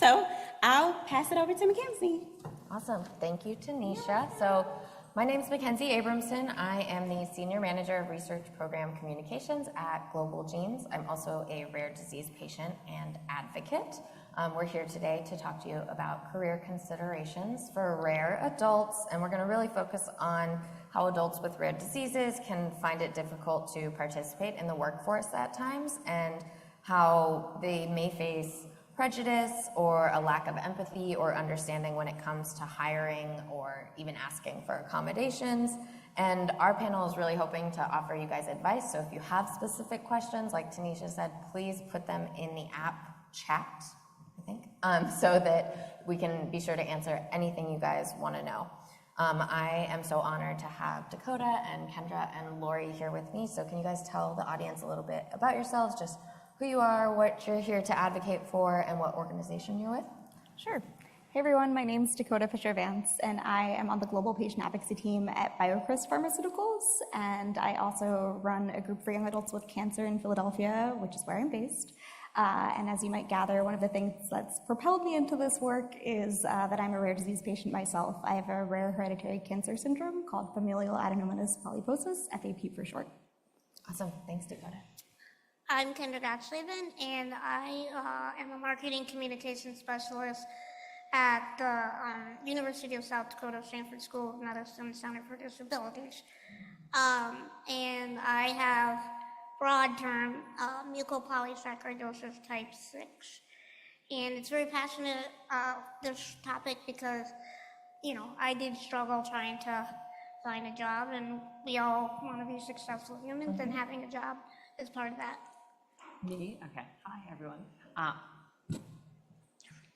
So I'll pass it over to Mackenzie. Awesome. Thank you, Tanisha. So my name is Mackenzie Abramson. I am the Senior Manager of Research Program Communications at Global Genes. I'm also a rare disease patient and advocate. We're here today to talk to you about career considerations for rare adults, and we're going to really focus on how adults with rare diseases can find it difficult to participate in the workforce at times, and how they may face prejudice or a lack of empathy or understanding when it comes to hiring or even asking for accommodations. And our panel is really hoping to offer you guys advice. So if you have specific questions, like Tanisha said, please put them in the app chat, I think, so that we can be sure to answer anything you guys want to know. I am so honored to have Dakota and Kendra and Lori here with me. So can you guys tell the audience a little bit about yourselves, just who you are, what you're here to advocate for, and what organization you're with? Sure. Hey everyone, my name is Dakota Vance, and I am on the global patient advocacy team at BioCryst Pharmaceuticals, and I also run a group for young adults with cancer in Philadelphia, which is where I'm based. And as you might gather, one of the things that's propelled me into this work is that I'm a rare disease patient myself. I have a rare hereditary cancer syndrome called familial adenomatous polyposis, FAP for short. Awesome. Thanks, Dakota. I'm Kendra Gottsleben, and I am a marketing communications specialist at the University of South Dakota Sanford School of Medicine Center for Disabilities. And I have broad term mucopolysaccharidosis type 6. And it's very passionate, this topic, because, you know, I did struggle trying to find a job, and we all want to be successful humans, and having a job is part of that. Me? Okay. Hi, everyone.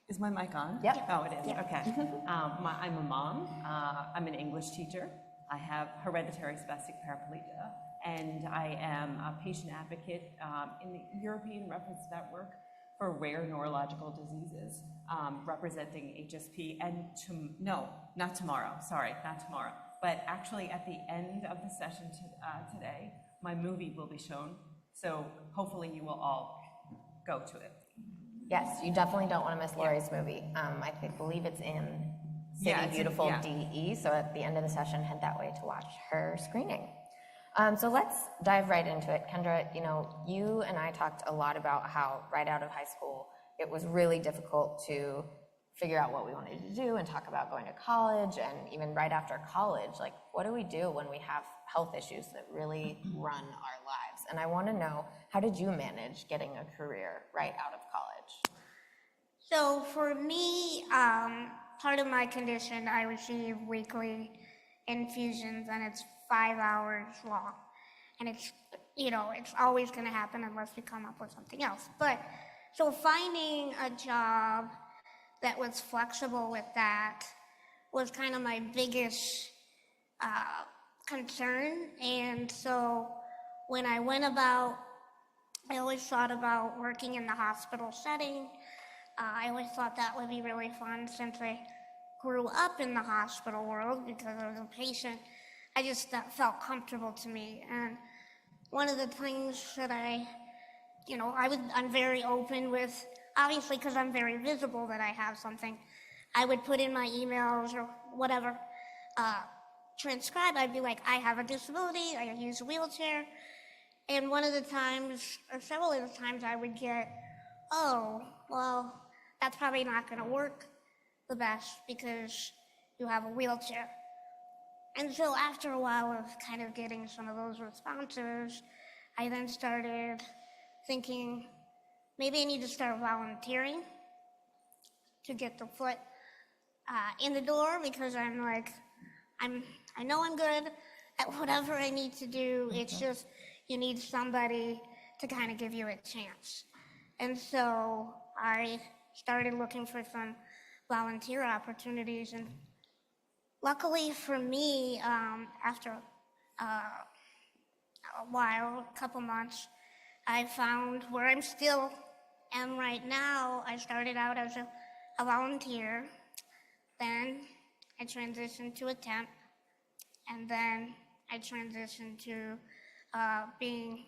Is my mic on? Yep. Oh, it is. Yep. Okay. I'm a mom. I'm an English teacher. I have hereditary spastic paraplegia, and I am a patient advocate in the European Reference Network for rare neurological diseases, representing HSP. And not tomorrow. Sorry, not tomorrow. But actually, at the end of the session today, my movie will be shown. So hopefully you will all go to it. Yes, you definitely don't want to miss Lori's movie. I believe it's in City Beautiful DE, so at the end of the session, head that way to watch her screening. So let's dive right into it. Kendra, you know, you and I talked a lot about how right out of high school, it was really difficult to figure out what we wanted to do and talk about going to college, and even right after college, like, what do we do when we have health issues that really run our lives? And I want to know, how did you manage getting a career right out of college? So for me, part of my condition, I receive weekly infusions, and it's 5 hours long. And it's, you know, it's always going to happen unless we come up with something else. But so finding a job that was flexible with that was kind of my biggest concern. And so when I went about, I always thought about working in the hospital setting. I always thought that would be really fun, since I grew up in the hospital world because I was a patient. That felt comfortable to me. And one of the things that I'm very open with, obviously, because I'm very visible that I have something, I would put in my emails or whatever, transcribe, I'd be like, I have a disability, I use a wheelchair. And one of the times, or several of the times, I would get, oh, well, that's probably not going to work the best because you have a wheelchair. And so after a while of kind of getting some of those responses, I then started thinking, maybe I need to start volunteering to get the foot in the door, because I'm like, I know I'm good at whatever I need to do. It's just, you need somebody to kind of give you a chance. And so I started looking for some volunteer opportunities, and luckily for me, after a while, a couple months, I found where I'm still am right now. I started out as a volunteer, then I transitioned to a temp, and then I transitioned to being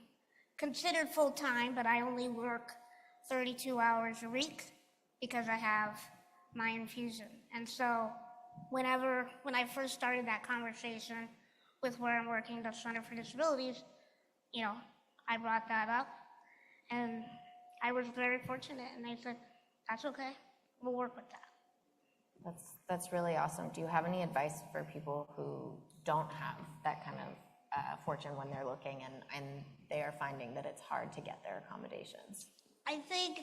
considered full-time, but I only work 32 hours a week. because I have my infusion. And so when I first started that conversation with where I'm working, the Center for Disabilities, I brought that up, and I was very fortunate, and they said, that's okay, we'll work with that. That's really awesome. Do you have any advice for people who don't have that kind of fortune when they're looking and they are finding that it's hard to get their accommodations? I think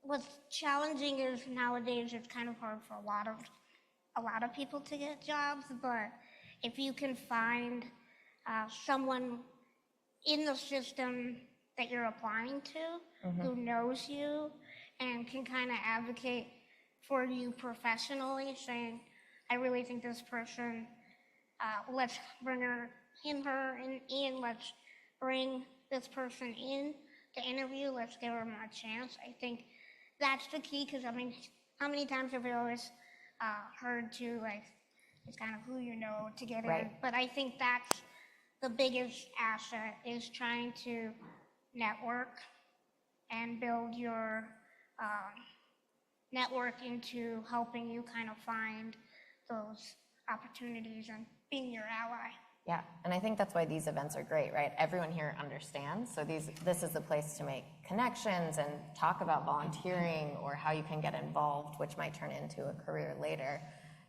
what's challenging is nowadays it's kind of hard for a lot of people to get jobs, but if you can find someone in the system that you're applying to who knows you and can kind of advocate for you professionally, saying, I really think this person, let's bring her in, let's bring this person in to interview, let's give them a chance. I think that's the key, because I mean, how many times have we always heard to, like, it's kind of who you know to get in, but I think that's the biggest asset, is trying to network and build your network into helping you kind of find those opportunities and being your ally. Yeah, and I think that's why these events are great, right? Everyone here understands, so this is the place to make connections and talk about volunteering or how you can get involved, which might turn into a career later.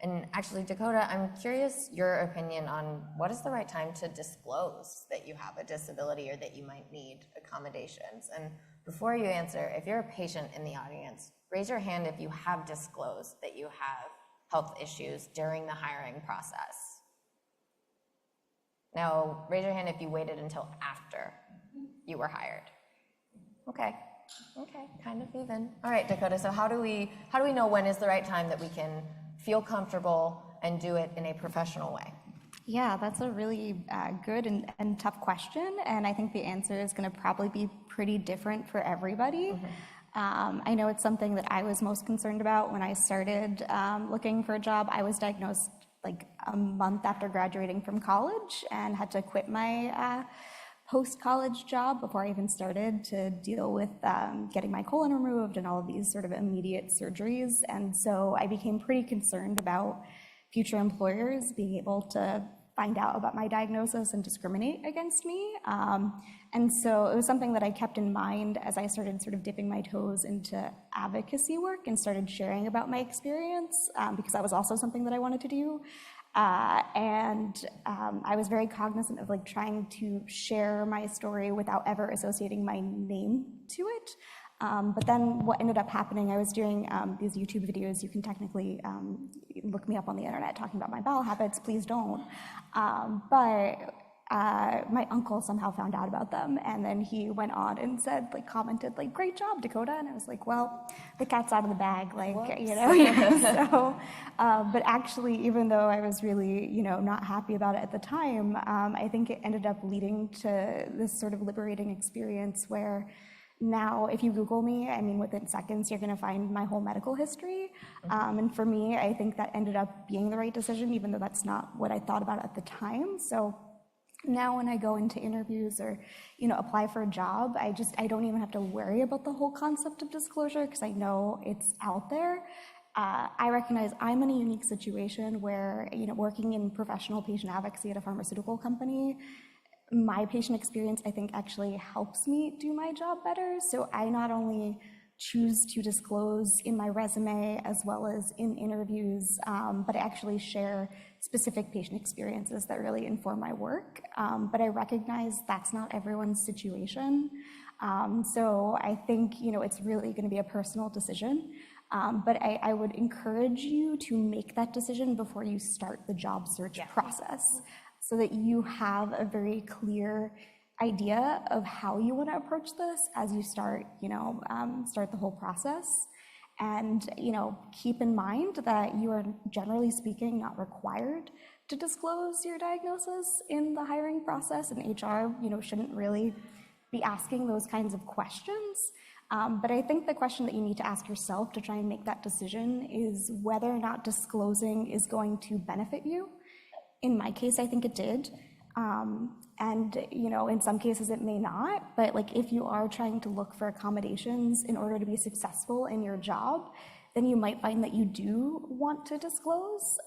And actually, Dakota, I'm curious your opinion on what is the right time to disclose that you have a disability or that you might need accommodations. And before you answer, if you're a patient in the audience, raise your hand if you have disclosed that you have health issues during the hiring process. Now, raise your hand if you waited until after you were hired. Okay, kind of even. All right, Dakota, so how do we know when is the right time that we can feel comfortable and do it in a professional way? Yeah, that's a really good and tough question, and I think the answer is going to probably be pretty different for everybody. I know it's something that I was most concerned about when I started looking for a job. I was diagnosed like a month after graduating from college and had to quit my post-college job before I even started to deal with getting my colon removed and all of these sort of immediate surgeries. And so I became pretty concerned about future employers being able to find out about my diagnosis and discriminate against me. And so it was something that I kept in mind as I started sort of dipping my toes into advocacy work and started sharing about my experience, because that was also something that I wanted to do. I was very cognizant of like trying to share my story without ever associating my name to it. But then what ended up happening, I was doing these YouTube videos. You can technically look me up on the internet talking about my bowel habits, please don't. But my uncle somehow found out about them, and then he went on and said, like, commented, like, great job, Dakota. And I was like, well, the cat's out of the bag, like, you know. So, but actually, even though I was really, you know, not happy about it at the time, I think it ended up leading to this sort of liberating experience where now, if you Google me, I mean, within seconds, you're going to find my whole medical history. And for me, I think that ended up being the right decision, even though that's not what I thought about at the time. So now when I go into interviews or, you know, apply for a job, I don't even have to worry about the whole concept of disclosure because I know it's out there. I recognize I'm in a unique situation where, you know, working in professional patient advocacy at a pharmaceutical company, my patient experience, I think, actually helps me do my job better. So I not only choose to disclose in my resume as well as in interviews, but I actually share specific patient experiences that really inform my work. But I recognize that's not everyone's situation. So I think, you know, it's really going to be a personal decision. But I would encourage you to make that decision before you start the job search process, so that you have a very clear idea of how you want to approach this as you start, you know, start the whole process. And, you know, keep in mind that you are, generally speaking, not required to disclose your diagnosis in the hiring process, and HR, you know, shouldn't really be asking those kinds of questions. But I think the question that you need to ask yourself to try and make that decision is whether or not disclosing is going to benefit you. In my case, I think it did. And, in some cases it may not, but like if you are trying to look for accommodations in order to be successful in your job, then you might find that you do want to disclose.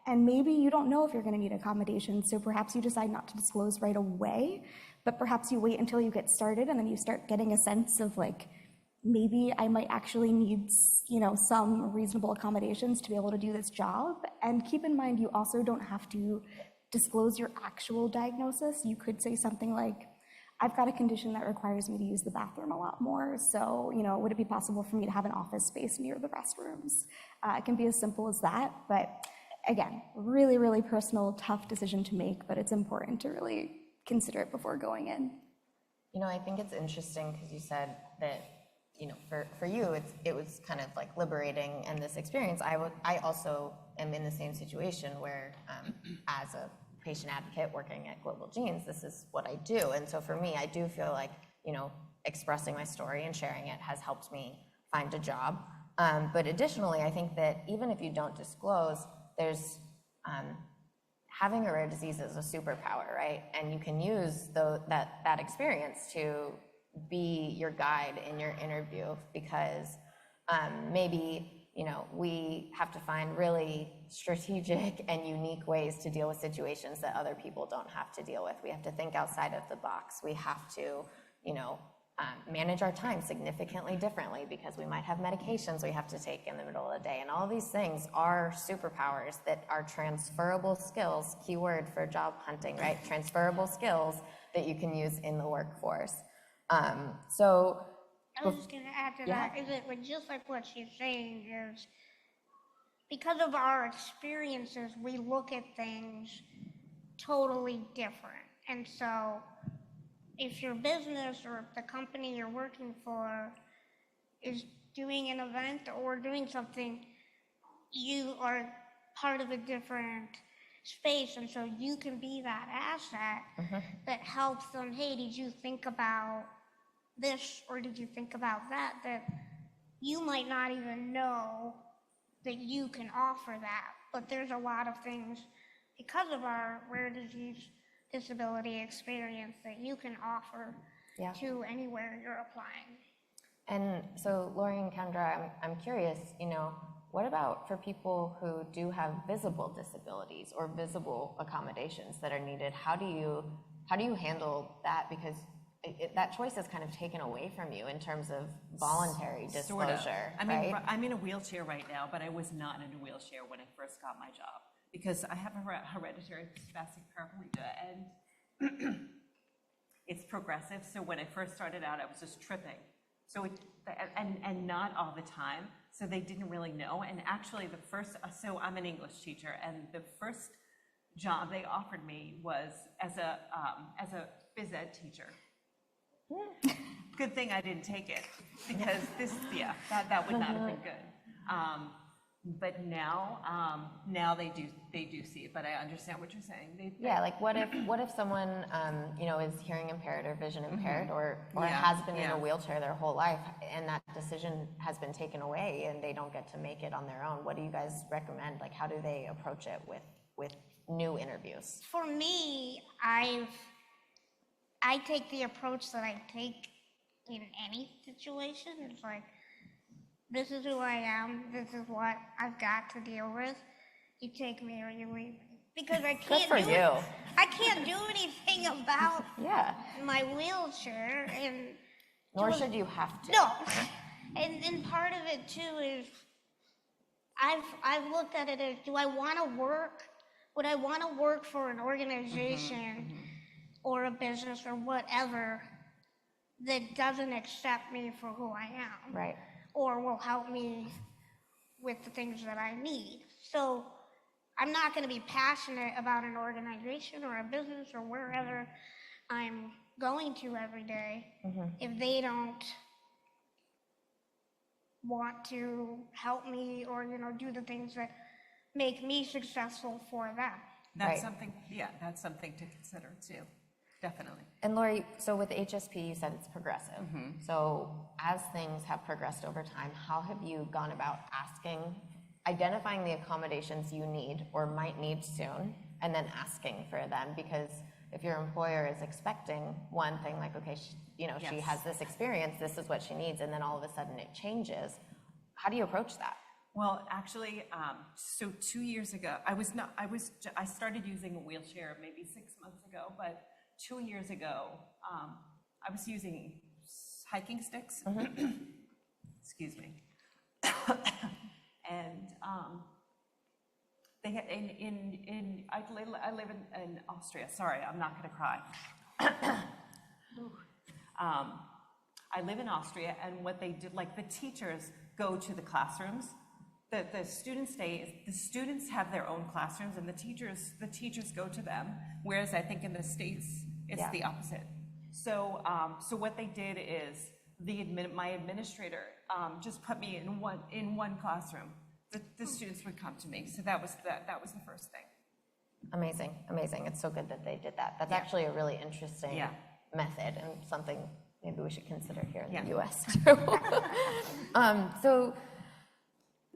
And maybe you don't know if you're going to need accommodations, so perhaps you decide not to disclose right away, but perhaps you wait until you get started and then you start getting a sense of like, maybe I might actually need, some reasonable accommodations to be able to do this job. And keep in mind, you also don't have to disclose your actual diagnosis. You could say something like, I've got a condition that requires me to use the bathroom a lot more, so, would it be possible for me to have an office space near the restrooms? It can be as simple as that, but again, really, really personal, tough decision to make, but it's important to really consider it before going in. I think it's interesting because you said that, for you, it was kind of like liberating, and this experience, I also am in the same situation where, as a patient advocate working at Global Genes, this is what I do. And so for me, I do feel like, expressing my story and sharing it has helped me find a job. But additionally, I think that even if you don't disclose, there's having a rare disease is a superpower, right? And you can use that experience to be your guide in your interview, because maybe we have to find really strategic and unique ways to deal with situations that other people don't have to deal with. We have to think outside of the box. We have to, manage our time significantly differently because we might have medications we have to take in the middle of the day. And all these things are superpowers that are transferable skills, keyword for job hunting, right? Transferable skills that you can use in the workforce. So I was just going to add to that, is it just like what she's saying is, because of our experiences, we look at things totally different. And so if your business or if the company you're working for is doing an event or doing something, you are part of a different space, and so you can be that asset that helps them, hey, did you think about this or did you think about that you might not even know that you can offer that. But there's a lot of things because of our rare disease disability experience that you can offer to anywhere you're applying. And so Lori and Kendra, I'm curious, what about for people who do have visible disabilities or visible accommodations that are needed? How do you handle that? Because that choice is kind of taken away from you in terms of voluntary disclosure. Sort of. I mean, right? I'm in a wheelchair right now, but I was not in a wheelchair when I first got my job because I have a hereditary spastic paraplegia, and it's progressive. So when I first started out, I was just tripping. So and not all the time. So they didn't really know. And actually, so I'm an English teacher, and the first job they offered me was as a phys ed teacher. Good thing I didn't take it, because that would not have been good. But now they do see it. But I understand what you're saying. Like what if someone is hearing impaired or vision impaired or has been in a wheelchair their whole life, and that decision has been taken away and they don't get to make it on their own? What do you guys recommend? Like, how do they approach it with new interviews? For me, I take the approach that I take in any situation. It's like, this is who I am. This is what I've got to deal with. You take me or you leave me. Because I can't I can't do anything about my wheelchair, and nor should you have to. No, and part of it too is I've looked at it as, do I want to work? Would I want to work for an organization or a business or whatever that doesn't accept me for who I am? Right. Or will help me with the things that I need. So I'm not going to be passionate about an organization or a business or wherever I'm going to every day if they don't want to help me or do the things that make me successful for them. That's something. Yeah, that's something to consider too. Definitely. And Lori, so with HSP, you said it's progressive. So as things have progressed over time, how have you gone about identifying the accommodations you need or might need soon, and then asking for them, because if your employer is expecting one thing, like, okay, she has this experience, this is what she needs, and then all of a sudden it changes, how do you approach that? Well, actually, so 2 years ago, I started using a wheelchair maybe 6 months ago, but 2 years ago, I was using hiking sticks. Excuse me. And they had I live in Austria. Sorry, I'm not going to cry. I live in Austria, and what they did, like, the teachers go to the classrooms. The students stay. The students have their own classrooms, and the teachers go to them. Whereas I think in the States it's the opposite. So what they did is my administrator just put me in one classroom. The students would come to me. So that was the first thing. Amazing. It's so good that they did that. That's actually a really interesting method, and something maybe we should consider here in the US too. So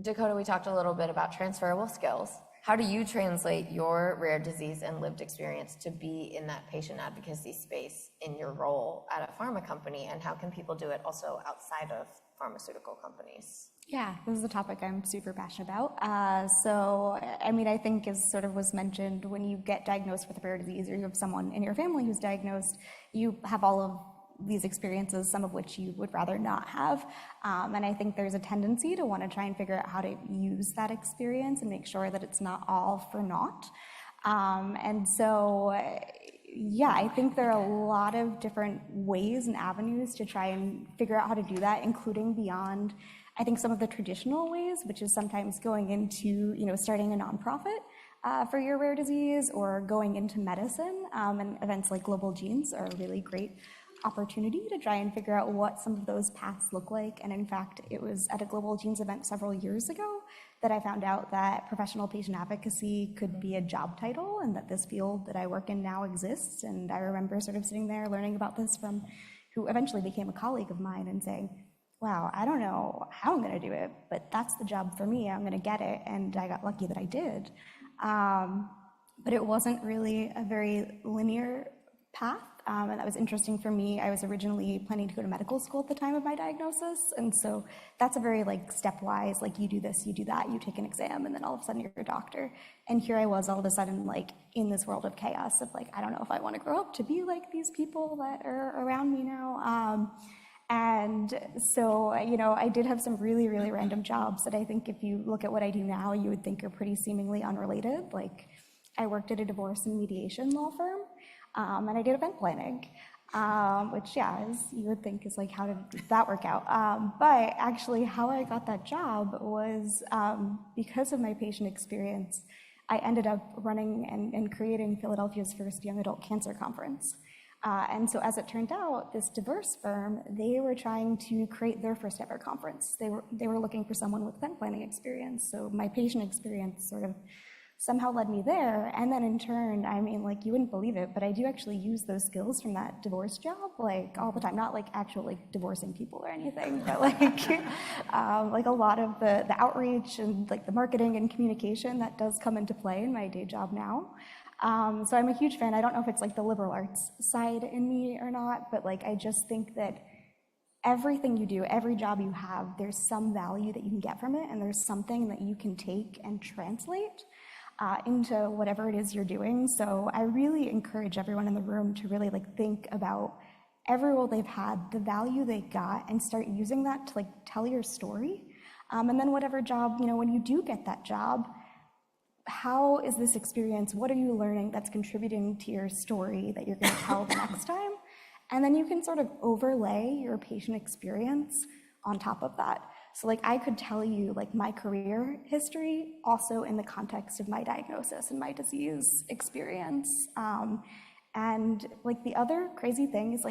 Dakota, we talked a little bit about transferable skills. How do you translate your rare disease and lived experience to be in that patient advocacy space in your role at a pharma company, and how can people do it also outside of pharmaceutical companies? Yeah, this is a topic I'm super passionate about. So, I mean, I think as sort of was mentioned, when you get diagnosed with a rare disease, or you have someone in your family who's diagnosed, you have all of these experiences, some of which you would rather not have. And I think there's a tendency to want to try and figure out how to use that experience and make sure that it's not all for naught. And so, yeah, I think there are a lot of different ways and avenues to try and figure out how to do that, including beyond, I think, some of the traditional ways, which is sometimes going into, starting a nonprofit for your rare disease, or going into medicine. And events like Global Genes are a really great opportunity to try and figure out what some of those paths look like. And in fact, it was at a Global Genes event several years ago that I found out that professional patient advocacy could be a job title, and that this field that I work in now exists. And I remember sort of sitting there learning about this from who eventually became a colleague of mine, and saying, wow, I don't know how I'm going to do it, but that's the job for me. I'm going to get it. And I got lucky that I did. But it wasn't really a very linear path. And that was interesting for me. I was originally planning to go to medical school at the time of my diagnosis. And so that's a very stepwise, you do this, you do that, you take an exam, and then all of a sudden you're a doctor. And here I was all of a sudden in this world of chaos of I don't know if I want to grow up to be like these people that are around me now. And so, I did have some really, really random jobs that I think if you look at what I do now, you would think are pretty seemingly unrelated. I worked at a divorce and mediation law firm. And I did event planning, which, you would think is how did that work out? But actually how I got that job was because of my patient experience. I ended up running and creating Philadelphia's first young adult cancer conference. And so as it turned out, this diverse firm, they were trying to create their first ever conference. They were looking for someone with event planning experience. So my patient experience sort of somehow led me there. And then in turn, you wouldn't believe it, but I do actually use those skills from that divorce job, all the time, not actual divorcing people or anything, but a lot of the outreach and the marketing and communication that does come into play in my day job now. So I'm a huge fan. I don't know if it's the liberal arts side in me or not, but I just think that everything you do, every job you have, there's some value that you can get from it, and there's something that you can take and translate into whatever it is you're doing. So I really encourage everyone in the room to really think about every role they've had, the value they got, and start using that to tell your story. And then whatever job, when you do get that job, how is this experience, what are you learning that's contributing to your story that you're going to tell the next time? And then you can sort of overlay your patient experience on top of that. So I could tell you my career history also in the context of my diagnosis and my disease experience. And the other crazy thing is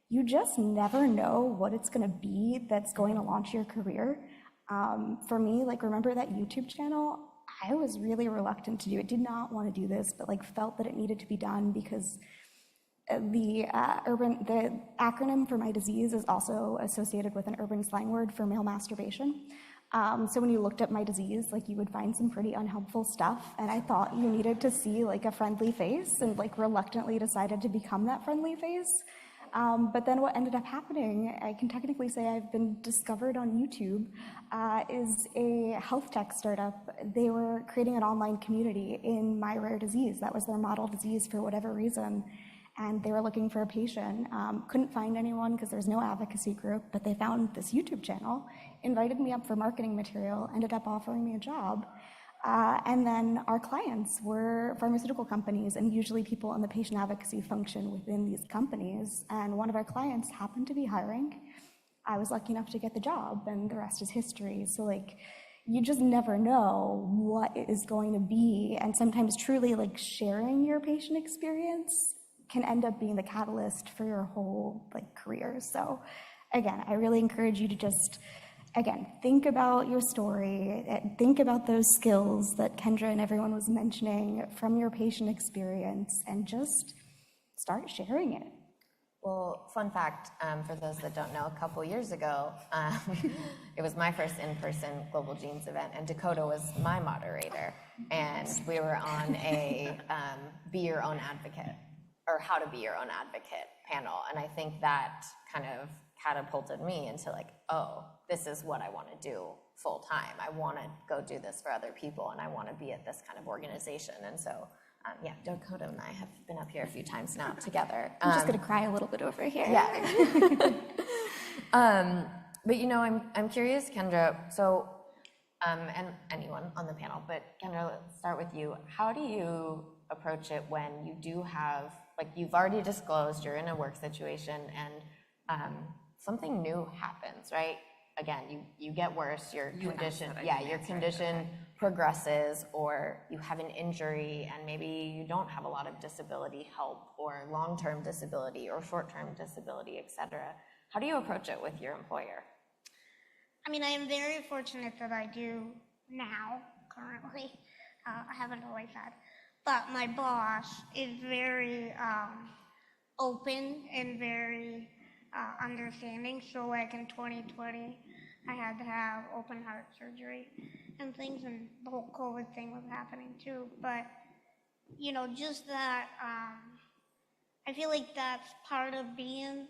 you just never know what it's going to be that's going to launch your career. For me, remember that YouTube channel? I was really reluctant to do it, did not want to do this, but felt that it needed to be done because the acronym for my disease is also associated with an urban slang word for male masturbation. So when you looked at my disease, like you would find some pretty unhelpful stuff, and I thought you needed to see like a friendly face, and like reluctantly decided to become that friendly face. But then what ended up happening, I can technically say I've been discovered on YouTube, is a health tech startup. They were creating an online community in my rare disease. That was their model disease for whatever reason. And they were looking for a patient. Couldn't find anyone because there's no advocacy group, but they found this YouTube channel, invited me up for marketing material, ended up offering me a job. And then our clients were pharmaceutical companies and usually people in the patient advocacy function within these companies. And one of our clients happened to be hiring. I was lucky enough to get the job, and the rest is history. So like, you just never know what it is going to be. And sometimes truly like sharing your patient experience can end up being the catalyst for your whole like career. So again, I really encourage you to just, again, think about your story, think about those skills that Kendra and everyone was mentioning from your patient experience, and just start sharing it. Well, fun fact, for those that don't know, a couple years ago, it was my first in-person Global Genes event, and Dakota was my moderator, and we were on a Be Your Own Advocate, or How to Be Your Own Advocate panel, and I think that kind of catapulted me into like, oh, this is what I want to do full time. I want to go do this for other people, and I want to be at this kind of organization. And so, yeah, Dakota and I have been up here a few times now together. I'm just going to cry a little bit over here. Yeah. But you know, I'm curious, Kendra. So, and anyone on the panel, but Kendra, let's start with you. How do you approach it when you do have, like, you've already disclosed you're in a work situation and something new happens, right? Again, you get worse, your condition progresses, or you have an injury and maybe you don't have a lot of disability help, or long-term disability or short-term disability, etc. How do you approach it with your employer? I mean, I am very fortunate that I do now, currently. I haven't always had. But my boss is very open and very understanding. So like in 2020, I had to have open heart surgery and things, and the whole COVID thing was happening too. But, you know, just that, I feel like that's part of being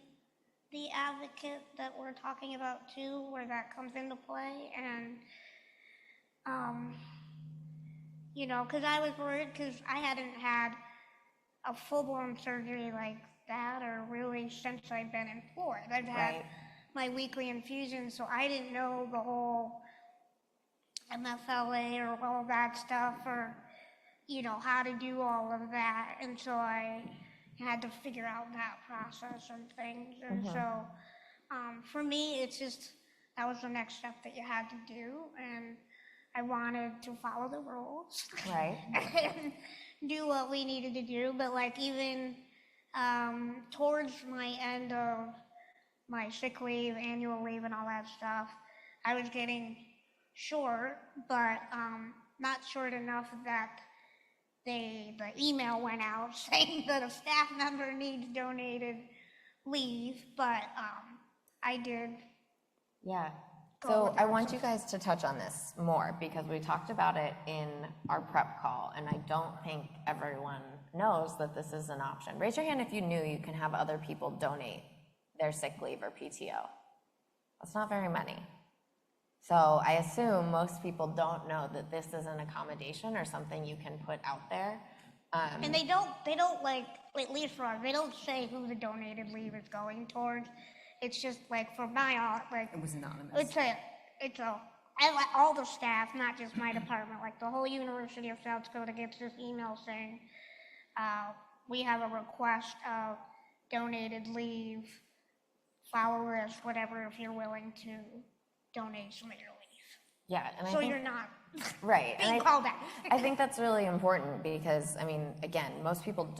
the advocate that we're talking about too, where that comes into play. And, you know, because I was worried because I hadn't had a full-blown surgery like that, or really since I've been employed. I've had my weekly infusion, so I didn't know the whole MFLA or all that stuff, or, you know, how to do all of that. And so I had to figure out that process and things. And so for me, it's just, that was the next step that you had to do. And I wanted to follow the rules. Right. And do what we needed to do. But like even towards my end of my sick leave, annual leave, and all that stuff, I was getting short, but not short enough that the email went out saying that a staff member needs donated leave, but I did. Yeah. So I want you guys to touch on this more, because we talked about it in our prep call, and I don't think everyone knows that this is an option. Raise your hand if you knew you can have other people donate their sick leave or PTO. That's not very many. So I assume most people don't know that this is an accommodation or something you can put out there. And they don't like, at least for us, they don't say who the donated leave is going towards. It's just like for my, like, It was anonymous. It's all the staff, not just my department, like the whole University of South Dakota gets this email saying, we have a request of donated leave, follow this, whatever, if you're willing to donate some of your leave. Yeah, and So I think, you're not right, being called out. I think that's really important because, I mean, again, most people,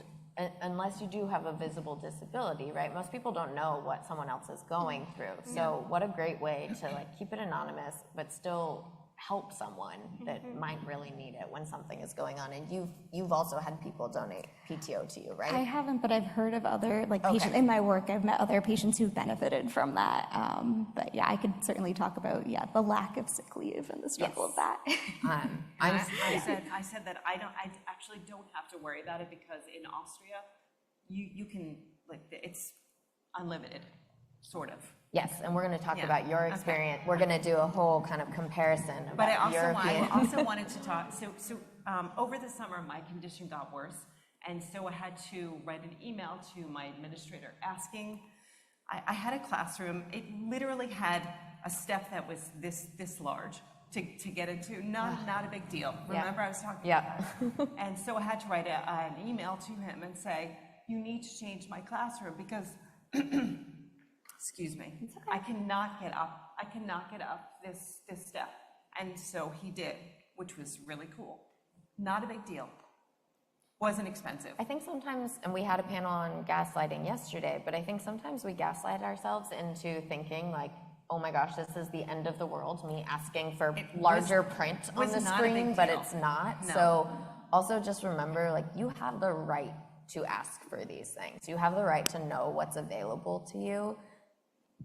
unless you do have a visible disability, right, most people don't know what someone else is going through. So what a great way to like keep it anonymous, but still help someone that might really need it when something is going on. And you've also had people donate PTO to you, right? I haven't, but I've heard of other patients in my work. I've met other patients who've benefited from that. But yeah, I could certainly talk about the lack of sick leave and the struggle of that. I said that I actually don't have to worry about it because in Austria, you can it's unlimited, sort of. Yes, and we're going to talk about your experience. Okay. We're going to do a whole kind of comparison about but I also European. wanted to talk. So over the summer, my condition got worse, and so I had to write an email to my administrator asking. I had a classroom. It literally had a step that was this large to get into. Not a big deal. Remember, I was talking about that. And so I had to write an email to him and say, you need to change my classroom because. Excuse me. Okay. I cannot get up this step. And so he did, which was really cool. Not a big deal. Wasn't expensive. I think sometimes, and we had a panel on gaslighting yesterday, but I think sometimes we gaslight ourselves into thinking like, oh my gosh, this is the end of the world, me asking for larger print on the screen, but it's not. No. So also just remember, like, you have the right to ask for these things. You have the right to know what's available to you.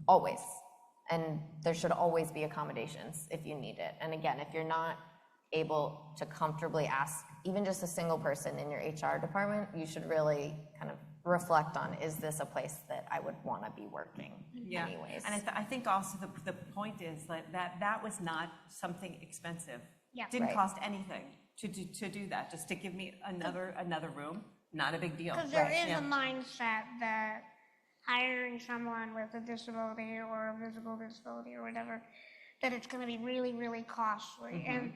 Always. And there should always be accommodations if you need it. And again, if you're not able to comfortably ask even just a single person in your HR department, you should really kind of reflect on, is this a place that I would want to be working anyways? And I think also the point is that was not something expensive. Yeah. Didn't cost anything to do that. Just to give me another room, not a big deal. Because there is a mindset that hiring someone with a disability or a visible disability or whatever, that it's going to be really, really costly. And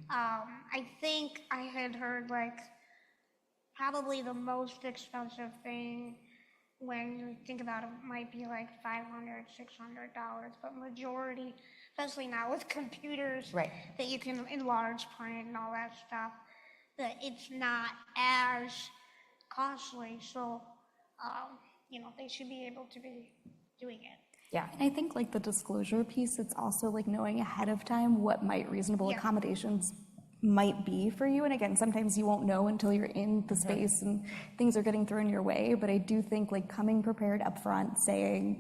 I think I had heard probably the most expensive thing when you think about it might be like $500, $600, but majority, especially now with computers that you can enlarge print and all that stuff, that it's not as costly. So, they should be able to be doing it. Yeah, and I think the disclosure piece, it's also knowing ahead of time what reasonable accommodations might be for you. And again, sometimes you won't know until you're in the space and things are getting thrown your way. But I do think coming prepared up front, saying,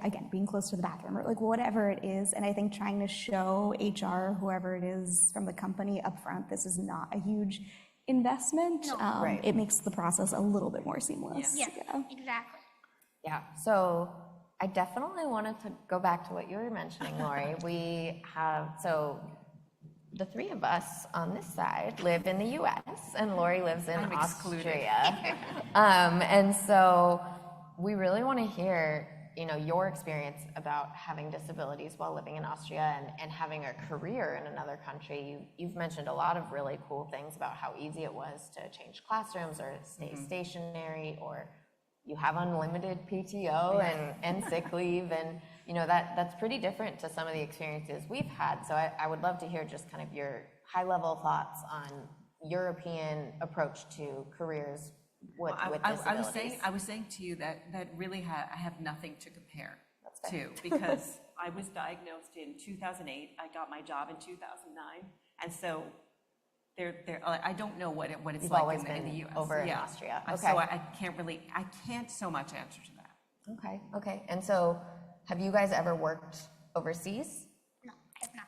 again, being close to the bathroom or whatever it is. And I think trying to show HR, whoever it is from the company up front, this is not a huge investment. No. It makes the process a little bit more seamless. Yeah, exactly. Yeah, so I definitely wanted to go back to what you were mentioning, Lori. We have, so the three of us on this side live in the US and Lori lives in Austria. And so we really want to hear, your experience about having disabilities while living in Austria and having a career in another country. You've mentioned a lot of really cool things about how easy it was to change classrooms or stay stationary, or you have unlimited PTO and sick leave, and that's pretty different to some of the experiences we've had. So I would love to hear just kind of your high-level thoughts on European approach to careers with disabilities. I was saying to you that really I have nothing to compare to, because I was diagnosed in 2008. I got my job in 2009, and so I don't know what it's You've like in the US. Over in Austria. Okay. So I can't so much answer to that. Okay. And so have you guys ever worked overseas? No, I have not.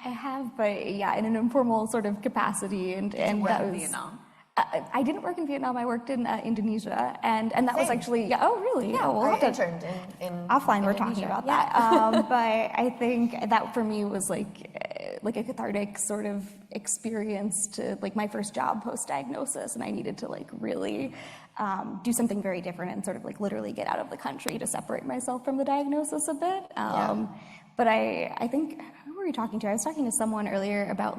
I have, but in an informal sort of capacity. And that was in Vietnam? I didn't work in Vietnam. I worked in Indonesia, and that was actually oh really? Yeah, we'll interned in offline. Indonesia. We're talking about that, but I think that for me was like a cathartic sort of experience to my first job post diagnosis, and I needed to really do something very different and sort of literally get out of the country to separate myself from the diagnosis a bit. But I think, who were we talking to? I was talking to someone earlier about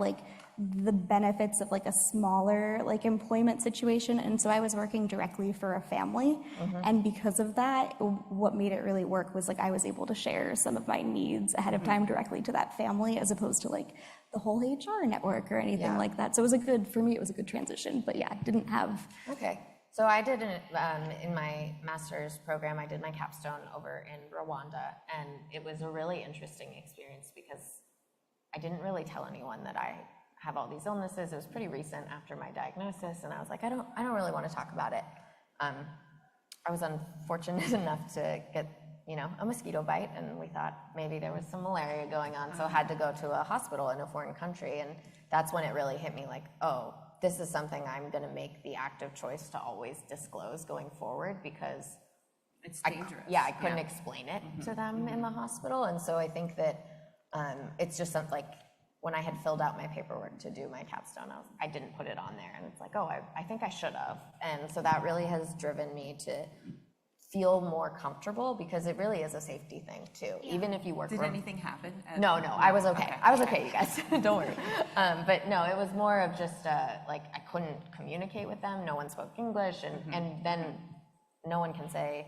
the benefits of a smaller employment situation, and so I was working directly for a family, and because of that, what made it really work was I was able to share some of my needs ahead of time directly to that family, as opposed to the whole HR network or anything like that. So it was for me it was a good transition, but didn't have. Okay. So I did in my master's program, I did my capstone over in Rwanda, and it was a really interesting experience because I didn't really tell anyone that I have all these illnesses. It was pretty recent after my diagnosis, and I was like, I don't really want to talk about it. I was unfortunate enough to get, a mosquito bite, and we thought maybe there was some malaria going on, so I had to go to a hospital in a foreign country, and that's when it really hit me like, oh, this is something I'm going to make the active choice to always disclose going forward, because It's dangerous. I couldn't explain it to them in the hospital, and so I think that it's just something like, when I had filled out my paperwork to do my capstone, I didn't put it on there, and it's like, oh, I think I should have. And so that really has driven me to feel more comfortable, because it really is a safety thing too. Even if you work. Did anything happen? No, I was okay. I was okay, you guys. Don't worry. But no, it was more of just like I couldn't communicate with them. No one spoke English, and then no one can say,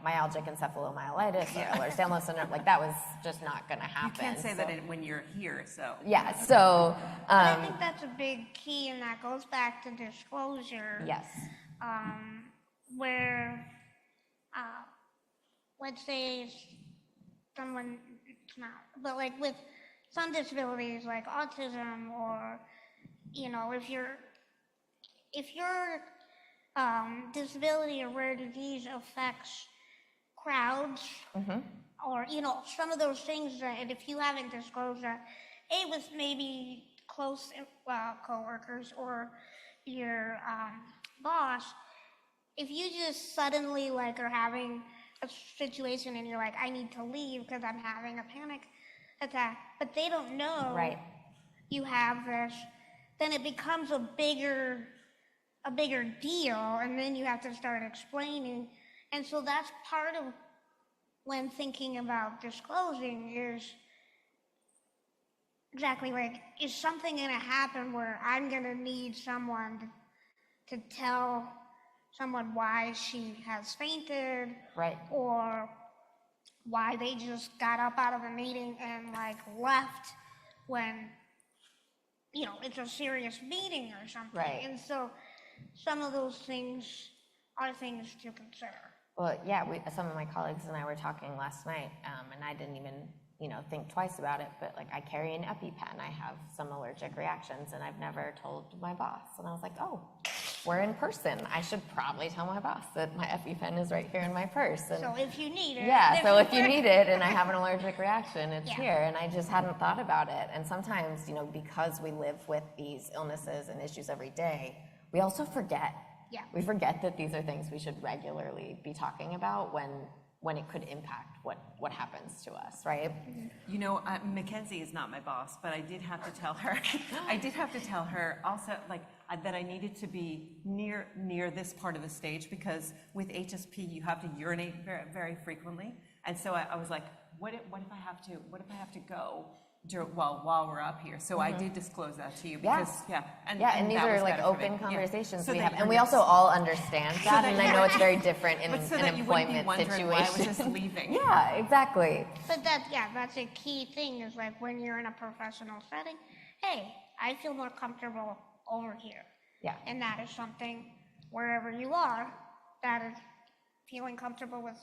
myalgic encephalomyelitis or Ehlers-Danlos syndrome. Like, that was just not going to happen. You can't say that when you're here, so. Yeah, so. I think that's a big key, and that goes back to disclosure. Yes. Where, let's say someone, it's not, but like with some disabilities like autism, or, if your disability or rare disease affects crowds, or, some of those things that, and if you haven't disclosed that, with maybe close coworkers or your boss, if you just suddenly are having a situation and you're like, I need to leave because I'm having a panic attack, but they don't know you have this, then it becomes a bigger deal, and then you have to start explaining. And so that's part of when thinking about disclosing, is exactly is something going to happen where I'm going to need someone to tell someone why she has fainted, or why they just got up out of a meeting and left when it's a serious meeting or something. And so some of those things are things to consider. Well, yeah, some of my colleagues and I were talking last night, and I didn't even, think twice about it, but I carry an EpiPen. I have some allergic reactions, and I've never told my boss. And I was like, oh, we're in person. I should probably tell my boss that my EpiPen is right here in my purse. And so if you need it. Yeah, so if you need it and I have an allergic reaction, it's here. And I just hadn't thought about it. And sometimes, because we live with these illnesses and issues every day, we also forget. Yeah. We forget that these are things we should regularly be talking about when it could impact what happens to us, right? Mackenzie is not my boss, but I did have to tell her. Also, that I needed to be near this part of the stage, because with HSP you have to urinate very, very frequently, and so I was like, what if I have to go while we're up here? So I did disclose that to you, because and these are open conversations we have, and we also all understand that, and I know it's very different in an employment situation. Why I was just leaving. Yeah, exactly. But that's a key thing, is when you're in a professional setting, hey, I feel more comfortable over here. Yeah. And that is something, wherever you are, that is feeling comfortable with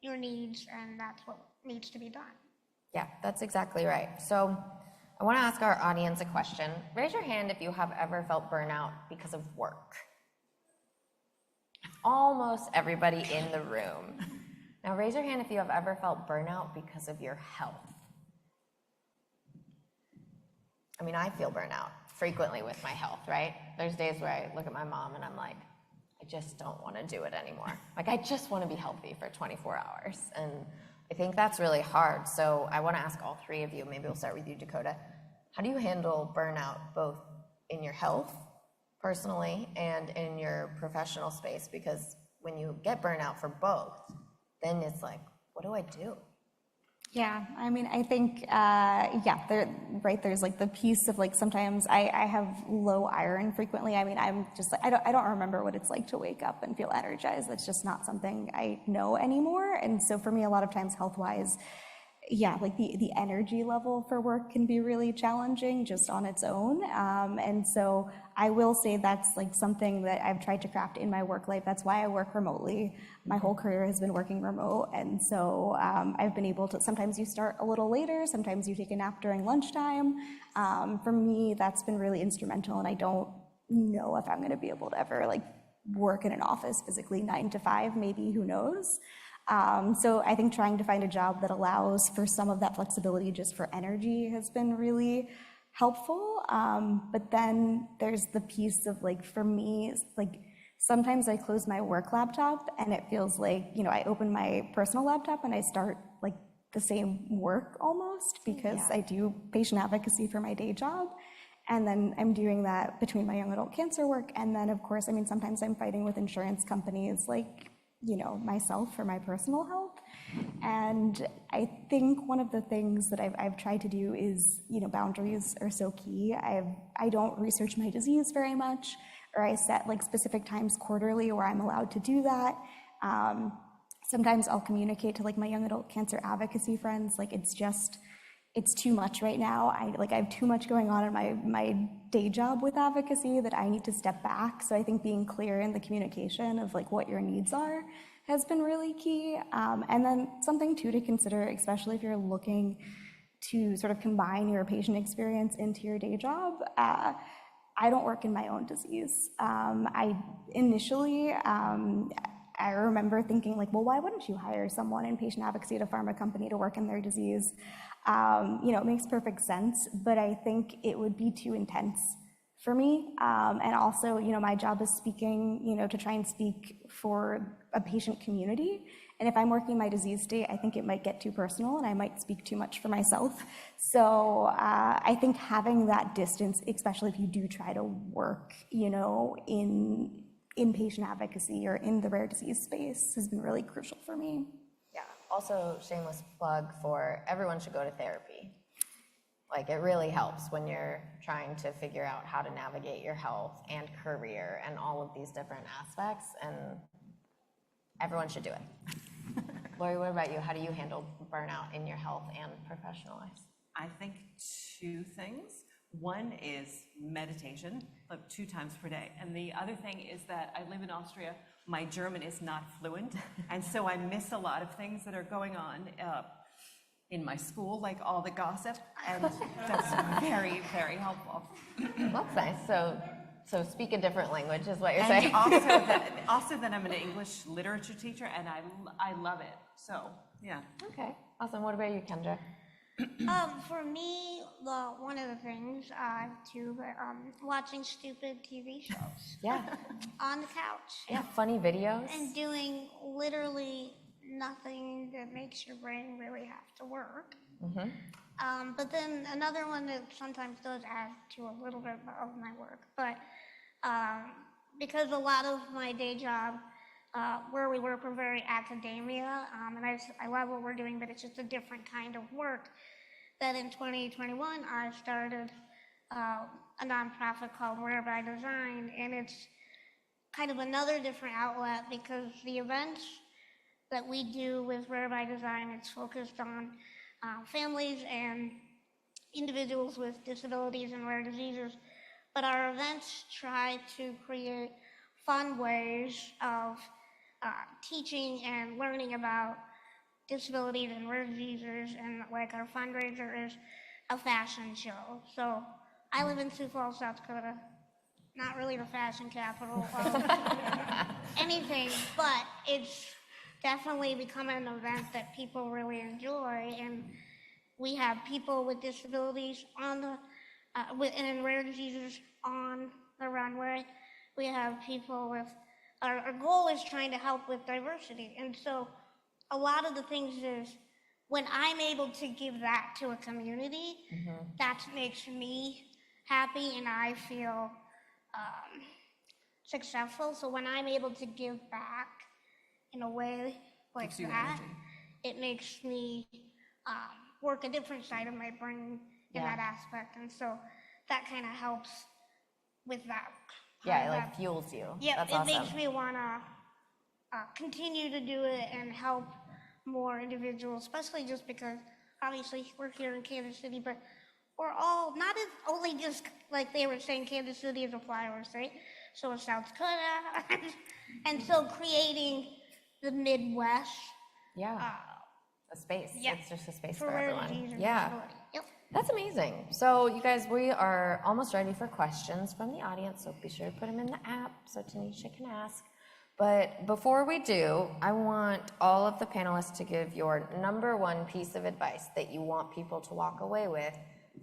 your needs, and that's what needs to be done. Yeah, that's exactly right. So I want to ask our audience a question. Raise your hand if you have ever felt burnout because of work. Almost everybody in the room. Now raise your hand if you have ever felt burnout because of your health. I mean, I feel burnout frequently with my health, right? There's days where I look at my mom and I'm like, I just don't want to do it anymore. I just want to be healthy for 24 hours. And I think that's really hard. So I want to ask all three of you, maybe we'll start with you, Dakota. How do you handle burnout, both in your health, personally, and in your professional space? Because when you get burnout for both, then it's like, what do I do? Yeah, I mean, I think, there's the piece of sometimes I have low iron frequently. I mean, I'm just I don't remember what it's like to wake up and feel energized. That's just not something I know anymore. And so for me, a lot of times health-wise, yeah, like the energy level for work can be really challenging just on its own. And so I will say that's like something that I've tried to craft in my work life. That's why I work remotely. My whole career has been working remote. And so I've been able to, sometimes you start a little later, sometimes you take a nap during lunchtime. For me, that's been really instrumental, and I don't know if I'm going to be able to ever like work in an office physically 9 to 5, maybe, who knows. So I think trying to find a job that allows for some of that flexibility just for energy has been really helpful. But then there's the piece of like, for me, like sometimes I close my work laptop and it feels like, you know, I open my personal laptop and I start like the same work almost, because I do patient advocacy for my day job. And then I'm doing that between my young adult cancer work. And then of course, I mean, sometimes I'm fighting with insurance companies like, you know, myself for my personal health. And I think one of the things that I've tried to do is, you know, boundaries are so key. I don't research my disease very much, or I set like specific times quarterly where I'm allowed to do that. Sometimes I'll communicate to like my young adult cancer advocacy friends, like it's too much right now. I have too much going on in my day job with advocacy that I need to step back. So I think being clear in the communication of like what your needs are has been really key. And then something too to consider, especially if you're looking to sort of combine your patient experience into your day job. I don't work in my own disease. I remember thinking like, well, why wouldn't you hire someone in patient advocacy at a pharma company to work in their disease? You know, it makes perfect sense, but I think it would be too intense for me. And also, you know, my job is speaking, you know, to try and speak for a patient community. And if I'm working my disease state, I think it might get too personal and I might speak too much for myself. So I think having that distance, especially if you do try to work, you know, in patient advocacy or in the rare disease space, has been really crucial for me. Yeah, also shameless plug for everyone should go to therapy. Like, it really helps when you're trying to figure out how to navigate your health and career and all of these different aspects, and everyone should do it. Lori, what about you? How do you handle burnout in your health and professional life? I think 2 things. One is meditation, like 2 times per day. And the other thing is that I live in Austria. My German is not fluent. And so I miss a lot of things that are going on in my school, like all the gossip. And that's very, very helpful. That's nice. So speak a different language is what you're And saying. also that I'm an English literature teacher, and I love it. So, yeah. Okay, awesome. What about you, Kendra? For me, one of the things I do, watching stupid TV shows. Yeah. On the couch. Yeah, funny videos. And doing literally nothing that makes your brain really have to work. Mm-hmm. But then another one that sometimes does add to a little bit of my work, but because a lot of my day job, where we work, we're very academia, and I love what we're doing, but it's just a different kind of work. That in 2021, I started a nonprofit called WIR by Design, and it's kind of another different outlet because the events that we do with WIR by Design, it's focused on families and individuals with disabilities and rare diseases, but our events try to create fun ways of teaching and learning about disabilities and rare diseases, and like our fundraiser is a fashion show. So I live in Sioux Falls, South Dakota, not really the fashion capital of anything, but it's definitely become an event that people really enjoy, and we have people with disabilities on the, and rare diseases on the runway. We have people with, our goal is trying to help with diversity, and so a lot of the things is when I'm able to give that to a community, that makes me happy and I feel successful. So when I'm able to give back in a way like that, it makes me work a different side of my brain in that aspect. And so that kind of helps with that. Yeah, it like fuels you. Yeah, that's it awesome. makes me want to continue to do it and help more individuals, especially just because obviously we're here in Kansas City, but we're all not as only just like they were saying, Kansas City is a flyover state, so is South Dakota, and so creating the Midwest. Yeah, a space. Yeah. It's just a space For for rare everyone. disease and Yeah. disability. Yep. That's amazing. So you guys, we are almost ready for questions from the audience, so be sure to put them in the app so Tanisha can ask. But before we do, I want all of the panelists to give your number one piece of advice that you want people to walk away with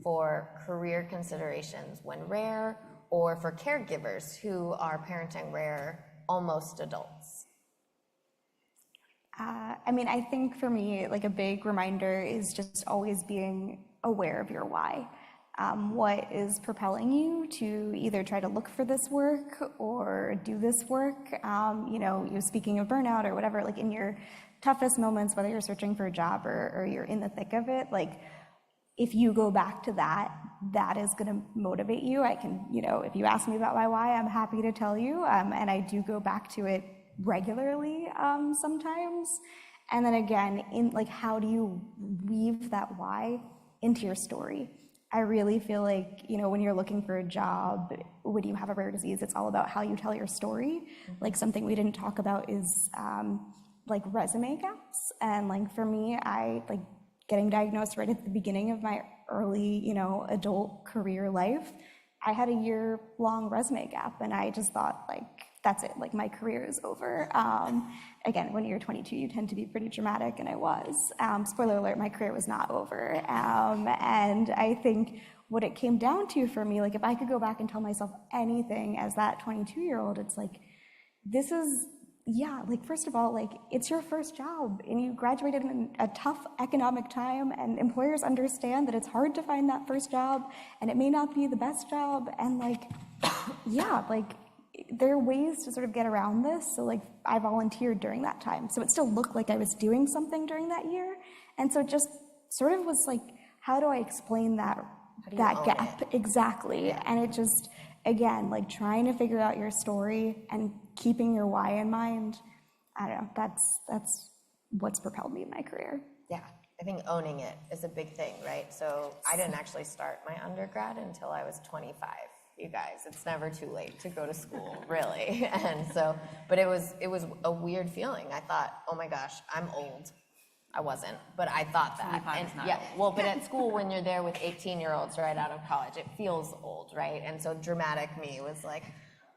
for career considerations when rare, or for caregivers who are parenting rare almost adults. I mean, I think for me, like a big reminder is just always being aware of your why. What is propelling you to either try to look for this work or do this work? You know, you're speaking of burnout or whatever, like in your toughest moments, whether you're searching for a job or you're in the thick of it, like if you go back to that, that is going to motivate you. I can, you know, if you ask me about my why, I'm happy to tell you. And I do go back to it regularly sometimes. And then again, in like, how do you weave that why into your story? I really feel like, you know, when you're looking for a job, when you have a rare disease, it's all about how you tell your story. Like something we didn't talk about is like resume gaps. And like for me, I like getting diagnosed right at the beginning of my early, you know, adult career life. I had a year-long resume gap, and I just thought like, that's it, like my career is over. Again, when you're 22, you tend to be pretty dramatic, and I was. Spoiler alert, my career was not over. And I think what it came down to for me, like if I could go back and tell myself anything as that 22-year-old, it's like, this is, yeah, like first of all, like it's your first job and you graduated in a tough economic time, and employers understand that it's hard to find that first job and it may not be the best job. And like, yeah, like there are ways to sort of get around this. So like I volunteered during that time, so it still looked like I was doing something during that year. And so it just sort of was like, how do I explain that gap? Exactly. Yeah. And it just, again, like trying to figure out your story and keeping your why in mind. I don't know, that's what's propelled me in my career. Yeah, I think owning it is a big thing, right? So I didn't actually start my undergrad until I was 25. You guys, it's never too late to go to school, really. And so, but it was a weird feeling. I thought, oh my gosh, I'm old. I wasn't, but I thought that. And yeah, well, but at school, when you're there with 18-year-olds right out of college, it feels old, right? And so dramatic me was like,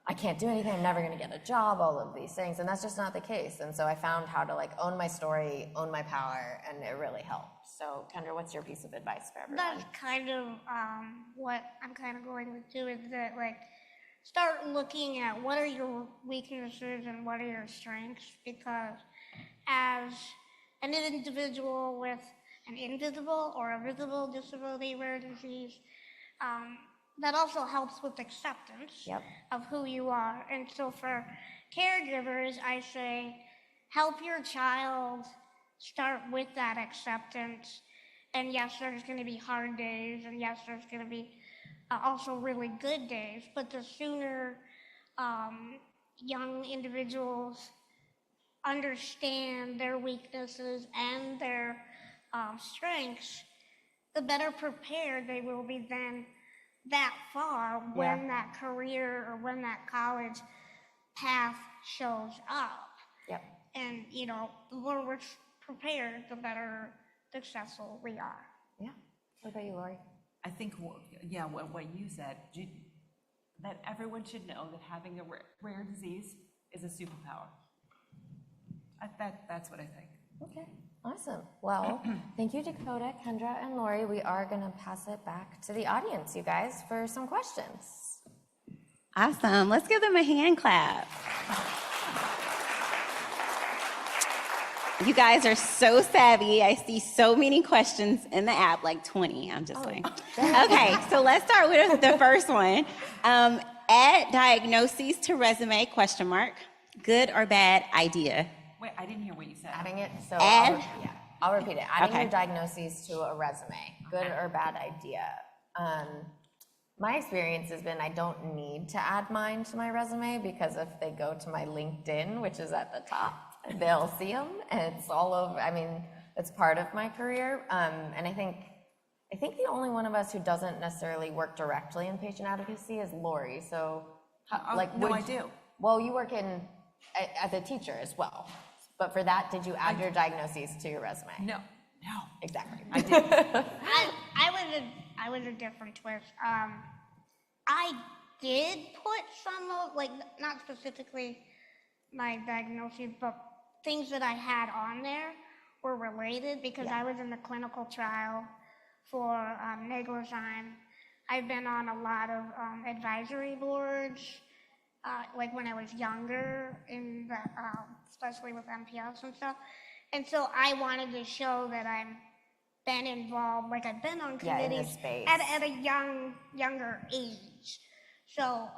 I can't do anything, I'm never gonna get a job, all of these things, and that's just not the case. And so I found how to like own my story, own my power, and it really helped. So Kendra, what's your piece of advice for everyone? That's kind of what I'm kind of going to do, is that like start looking at what are your weaknesses and what are your strengths, because as an individual with an invisible or a visible disability, rare disease, that also helps with acceptance of who you are. And so for caregivers, I say, help your child start with that acceptance. And yes, there's gonna be hard days, and yes, there's gonna be also really good days, but the sooner young individuals understand their weaknesses and their strengths, the better prepared they will be then that far when that career or when that college path shows up. Yep. And you know, the more we're prepared, the better successful we are. Yeah. What about you, Lori? I think, yeah, what you said, that everyone should know that having a rare disease is a superpower. That's what I think. Okay, awesome. Well, thank you, Dakota, Kendra, and Lori. We are going to pass it back to the audience, you guys, for some questions. Awesome. Let's give them a hand clap. You guys are so savvy. I see so many questions in the app, like 20. I'm just like, okay, so let's start with the first one. Add diagnoses to resume, ? Good or bad idea? Wait, I didn't hear what you said. Adding it, so Add? I'll repeat it. Adding Okay. your diagnoses to a resume, good or bad idea? My experience has been I don't need to add mine to my resume, because if they go to my LinkedIn, which is at the top, they'll see them, and it's all over. I mean, it's part of my career. And I think the only one of us who doesn't necessarily work directly in patient advocacy is Lori. So, I do. Well, you work as a teacher as well. But for that, did you add your diagnoses to your resume? No. Exactly. I didn't. I was a different twist. I did put some of, like, not specifically my diagnoses, but things that I had on there were related because I was in the clinical trial for Neglazine. I've been on a lot of advisory boards, like when I was younger, especially with MPS and stuff. And so I wanted to show that I've been involved, like I've been on committees at a younger age. So,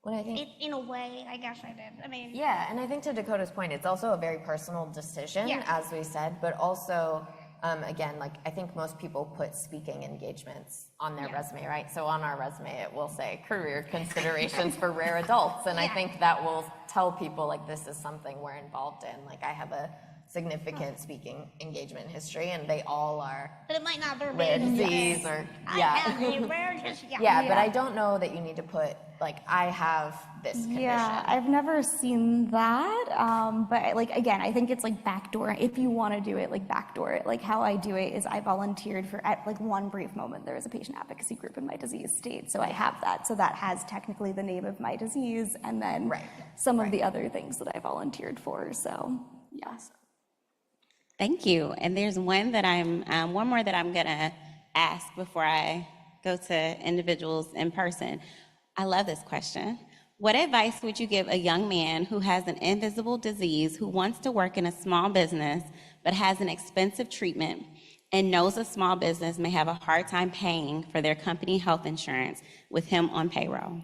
When I think, in a way, I guess I did. I mean, yeah, and I think to Dakota's point, it's also a very personal decision, as we said, but also, again, like I think most people put speaking engagements on their resume, right? So on our resume, it will say career considerations for rare adults, and I think that will tell people like this is something we're involved in. Like I have a significant speaking engagement history, and they all are but it might not be rare disease or I have a rare disease. but I don't know that you need to put like I have this condition. Yeah, I've never seen that. But like again, I think it's like backdoor. If you want to do it, like backdoor it. Like how I do it is I volunteered for at like one brief moment. There was a patient advocacy group in my disease state, so I have that. So that has technically the name of my disease, and then some of the other things that I volunteered for. So yeah. Thank you. And there's one more that I'm gonna ask before I go to individuals in person. I love this question. What advice would you give a young man who has an invisible disease, who wants to work in a small business, but has an expensive treatment and knows a small business may have a hard time paying for their company health insurance with him on payroll?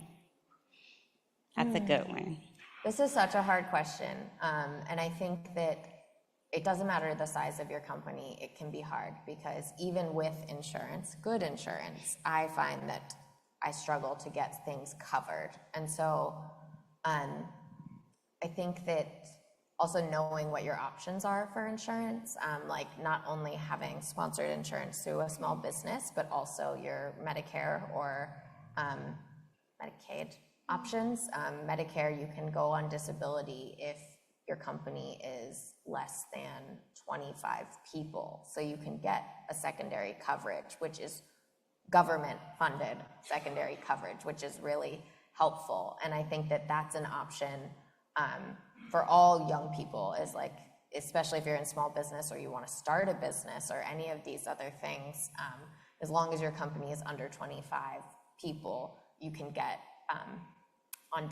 That's a good one. This is such a hard question. And I think that it doesn't matter the size of your company, it can be hard because even with insurance, good insurance, I find that I struggle to get things covered. And so I think that also knowing what your options are for insurance, like not only having sponsored insurance through a small business, but also your Medicare or Medicaid options. Medicare, you can go on disability if your company is less than 25 people. So you can get a secondary coverage, which is government-funded secondary coverage, which is really helpful. And I think that that's an option for all young people, is like, especially if you're in small business or you want to start a business or any of these other things, as long as your company is under 25 people, you can get on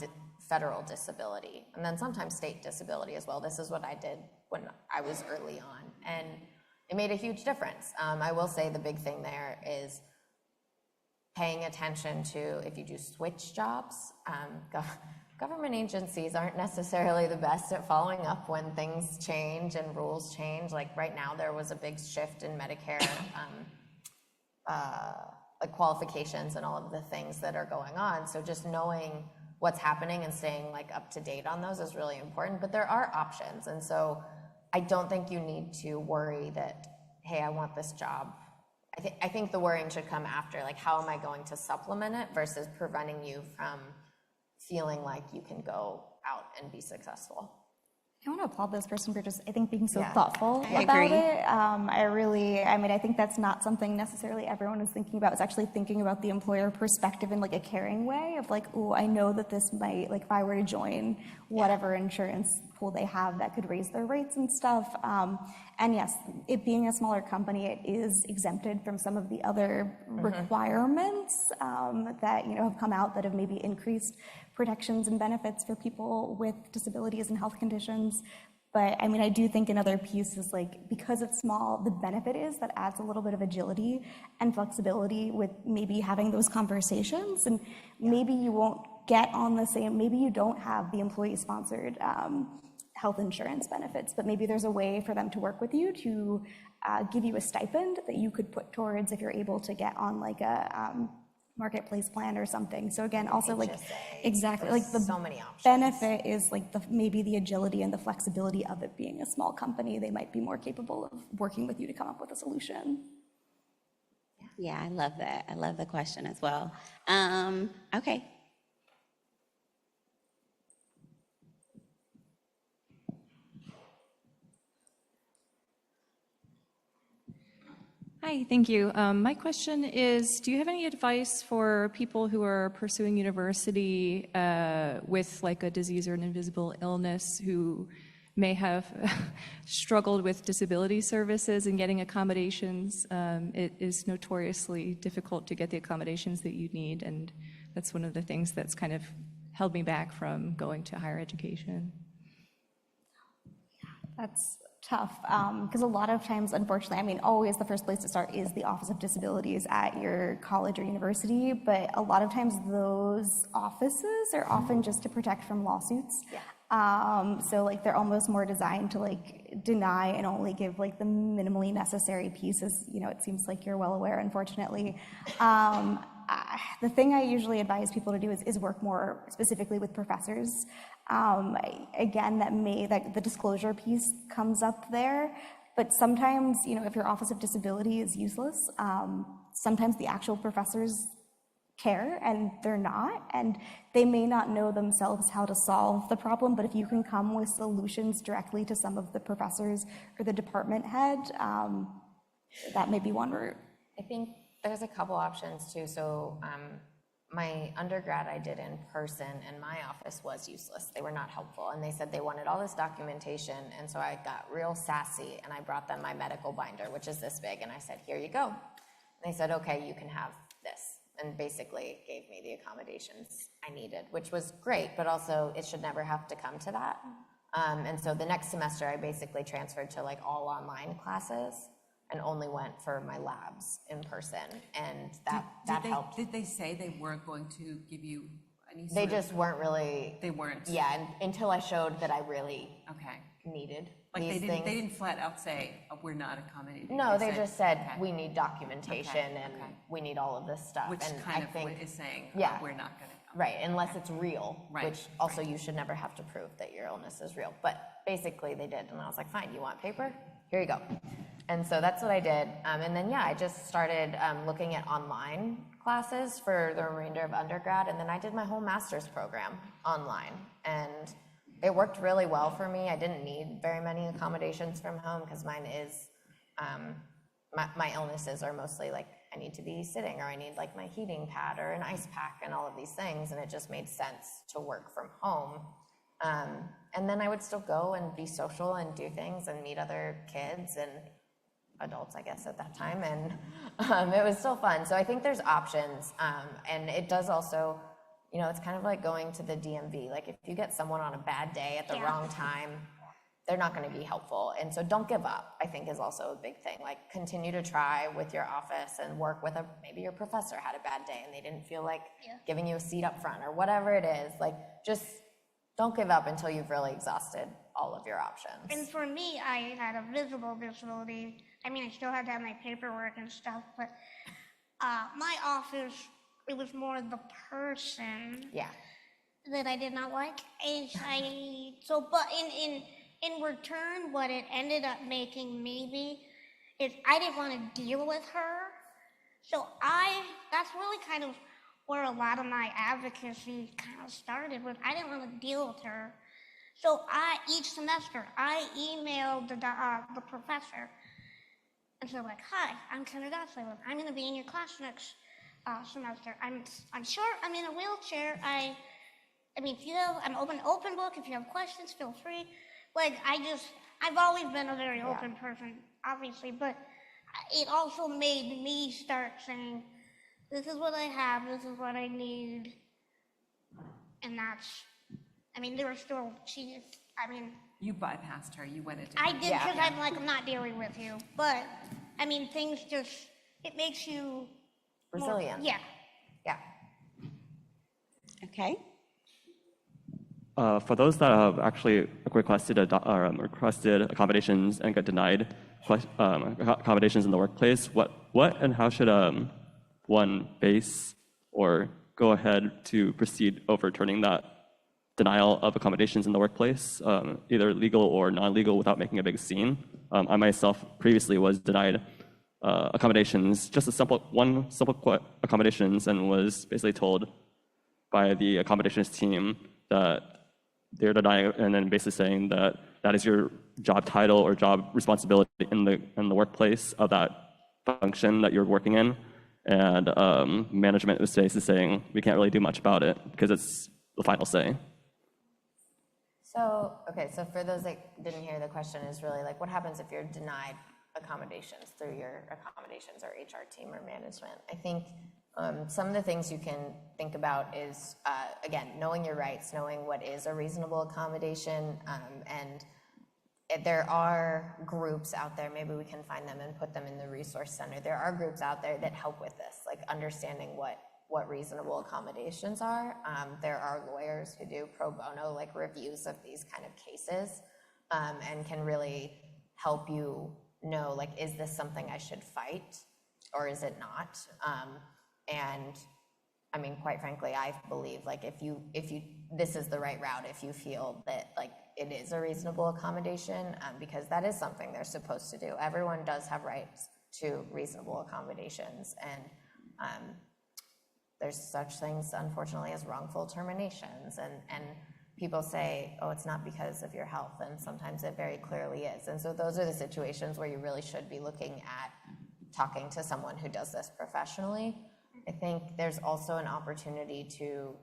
federal disability, and then sometimes state disability as well. This is what I did when I was early on, and it made a huge difference. I will say the big thing there is paying attention to if you do switch jobs. Government agencies aren't necessarily the best at following up when things change and rules change. Like right now, there was a big shift in Medicare like qualifications and all of the things that are going on. So just knowing what's happening and staying like up to date on those is really important, but there are options. And so I don't think you need to worry that, hey, I want this job. I think the worrying should come after, like, how am I going to supplement it versus preventing you from feeling like you can go out and be successful. I want to applaud this person for just, I think, being so thoughtful I about agree. it. I think that's not something necessarily everyone is thinking about. It's actually thinking about the employer perspective in like a caring way of like, oh, I know that this might, like if I were to join whatever insurance pool they have, that could raise their rates and stuff. And yes, it being a smaller company, it is exempted from some of the other requirements that, have come out that have maybe increased protections and benefits for people with disabilities and health conditions. But I mean, I do think another piece is like, because it's small, the benefit is that adds a little bit of agility and flexibility with maybe having those conversations. And maybe you won't get on the same, maybe you don't have the employee-sponsored health insurance benefits, but maybe there's a way for them to work with you to give you a stipend that you could put towards if you're able to get on like a marketplace plan or something. So again, also like, HSA. exactly, There's like the so many options. benefit is like maybe the agility and the flexibility of it being a small company. They might be more capable of working with you to come up with a solution. Yeah, I love that. I love the question as well. Okay. Hi, thank you. My question is, do you have any advice for people who are pursuing university with like a disease or an invisible illness who may have struggled with disability services and getting accommodations? It is notoriously difficult to get the accommodations that you need, and that's one of the things that's kind of held me back from going to higher education. That's tough, because a lot of times, unfortunately, I mean, always the first place to start is the Office of Disabilities at your college or university, but a lot of times those offices are often just to protect from lawsuits. So like they're almost more designed to like deny and only give like the minimally necessary pieces. You know, it seems like you're well aware, unfortunately. The thing I usually advise people to do is work more specifically with professors. Again, that the disclosure piece comes up there, but sometimes, you know, if your Office of Disability is useless, sometimes the actual professors care and they're not, and they may not know themselves how to solve the problem, but if you can come with solutions directly to some of the professors or the department head, that may be one route. I think there's a couple options too. So my undergrad I did in person, and my office was useless. They were not helpful, and they said they wanted all this documentation, and so I got real sassy, and I brought them my medical binder, which is this big, and I said, here you go. And they said, okay, you can have this, and basically gave me the accommodations I needed, which was great, but also it should never have to come to that. And so the next semester, I basically transferred to like all online classes and only went for my labs in person, and that helped. Did they say they weren't going to give you any They just weren't really. They weren't? Yeah, and until I showed that I really Okay. needed Like these they things. didn't flat out say, oh, we're not accommodating. No, they said, just said, okay. we need documentation and okay. we need all of this stuff. Which and kind I of think, is saying, yeah. we're not going to. Right, unless it's real, Right, which also you should never have to prove that your illness is real. But basically they did, and I was like, fine, you want paper? Here you go. And so that's what I did. And then, yeah, I just started looking at online classes for the remainder of undergrad, and then I did my whole master's program online. And it worked really well for me. I didn't need very many accommodations from home because mine is, my illnesses are mostly like, I need to be sitting, or I need like my heating pad or an ice pack and all of these things, and it just made sense to work from home. And then I would still go and be social and do things and meet other kids and adults, I guess, at that time, and it was still fun. So I think there's options, and it does also, you know, it's kind of like going to the DMV. Like if you get someone on a bad day at the wrong time, they're not going to be helpful. And so don't give up, I think, is also a big thing. Like continue to try with your office and work with maybe your professor had a bad day and they didn't feel like giving you a seat up front or whatever it is. Like just don't give up until you've really exhausted all of your options. And for me, I had a visible disability. I mean, I still had to have my paperwork and stuff, but my office, it was more the person that I did not like. But in return, what it ended up making maybe is I didn't want to deal with her. So that's really kind of where a lot of my advocacy kind of started with. I didn't want to deal with her. So each semester, I emailed the professor and said like, hi, I'm Kendra Gottsleben. I'm going to be in your class next semester. I'm short, I'm in a wheelchair. I mean, if you have, I'm open book. If you have questions, feel free. Like, I've always been a very open person, obviously, but it also made me start saying, this is what I have, this is what I need, and there were still, You bypassed her, you went into. I did, because I'm like, I'm not dealing with you, but, things just, it makes you resilient. Yeah. Okay. For those that have actually requested accommodations and get denied accommodations in the workplace, what and how should one base or go ahead to proceed overturning that denial of accommodations in the workplace, either legal or non-legal, without making a big scene. I myself previously was denied accommodations, just one simple accommodations, and was basically told by the accommodations team that they're denying, and then basically saying that that is your job title or job responsibility in the workplace of that function that you're working in. And management was basically saying we can't really do much about it because it's the final say. So, okay, so for those that didn't hear, the question is really like, what happens if you're denied accommodations through your accommodations or HR team or management? I think some of the things you can think about is, again, knowing your rights, knowing what is a reasonable accommodation, and there are groups out there, maybe we can find them and put them in the resource center. There are groups out there that help with this, like understanding what reasonable accommodations are. There are lawyers who do pro bono, like reviews of these kind of cases, and can really help you know, like, is this something I should fight or is it not? And I mean, quite frankly, I believe like if you this is the right route if you feel that like it is a reasonable accommodation, because that is something they're supposed to do. Everyone does have rights to reasonable accommodations, and there's such things, unfortunately, as wrongful terminations, and people say, oh, it's not because of your health, and sometimes it very clearly is. And so those are the situations where you really should be looking at talking to someone who does this professionally. I think there's also an opportunity to